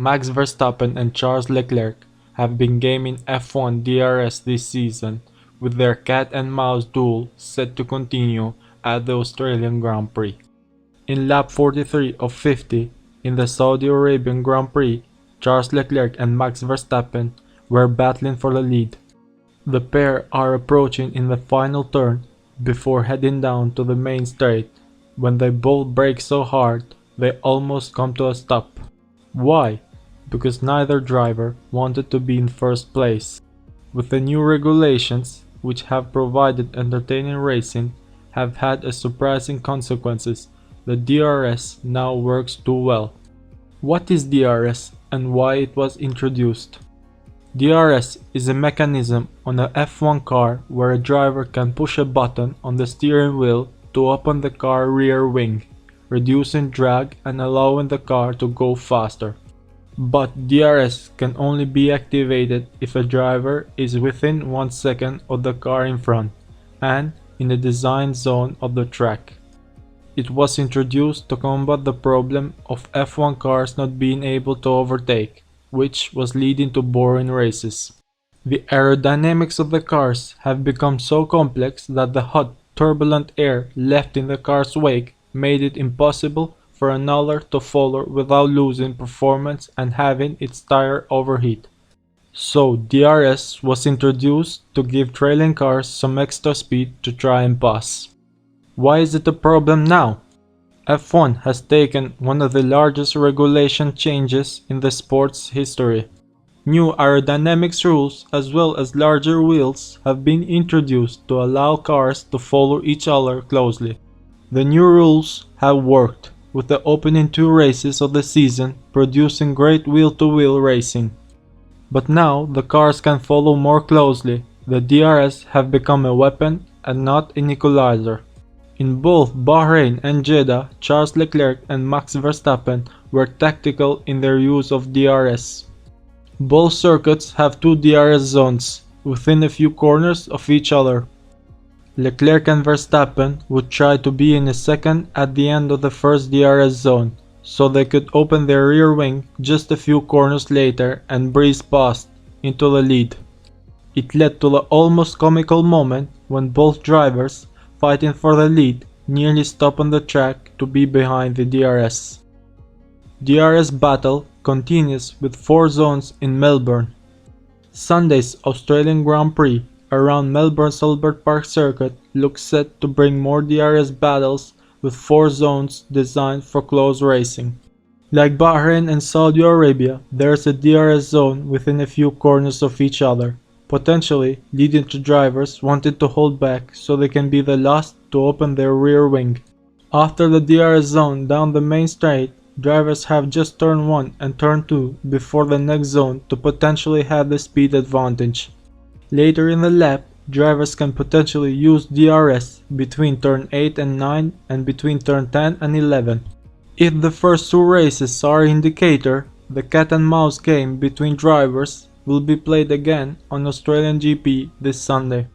Max Verstappen and Charles Leclerc have been gaming F1 DRS this season, with their cat and mouse duel set to continue at the Australian Grand Prix. In lap 43 of 50 in the Saudi Arabian Grand Prix, Charles Leclerc and Max Verstappen were battling for the lead. The pair are approaching in the final turn before heading down to the main straight, when they both brake so hard they almost come to a stop. Why? Because neither driver wanted to be in first place. With the new regulations, which have provided entertaining racing, have had a surprising consequences, the DRS now works too well. What is DRS and why it was introduced? DRS is a mechanism on a F1 car where a driver can push a button on the steering wheel to open the car rear wing, reducing drag and allowing the car to go faster. But DRS can only be activated if a driver is within 1 second of the car in front and in the design zone of the track. It was introduced to combat the problem of F1 cars not being able to overtake, which was leading to boring races. The aerodynamics of the cars have become so complex that the hot, turbulent air left in the car's wake made it impossible for another to follow without losing performance and having its tire overheat. So DRS was introduced to give trailing cars some extra speed to try and pass. Why is it a problem now? F1 has taken one of the largest regulation changes in the sport's history. New aerodynamics rules as well as larger wheels have been introduced to allow cars to follow each other closely. The new rules have worked, with the opening 2 races of the season producing great wheel-to-wheel racing. But now the cars can follow more closely. The DRS have become a weapon and not an equalizer. In both Bahrain and Jeddah, Charles Leclerc and Max Verstappen were tactical in their use of DRS. Both circuits have 2 DRS zones, within a few corners of each other. Leclerc and Verstappen would try to be in a second at the end of the first DRS zone, so they could open their rear wing just a few corners later and breeze past into the lead. It led to the almost comical moment when both drivers, fighting for the lead, nearly stopped on the track to be behind the DRS. DRS battle continues with 4 zones in Melbourne. Sunday's Australian Grand Prix around Melbourne's Albert Park circuit looks set to bring more DRS battles with 4 zones designed for close racing. Like Bahrain and Saudi Arabia, there is a DRS zone within a few corners of each other, potentially leading to drivers wanting to hold back so they can be the last to open their rear wing. After the DRS zone down the main straight, drivers have just turn 1 and turn 2 before the next zone to potentially have the speed advantage. Later in the lap, drivers can potentially use DRS between turn 8 and 9 and between turn 10 and 11. If the first 2 races are an indicator, the cat and mouse game between drivers will be played again on Australian GP this Sunday.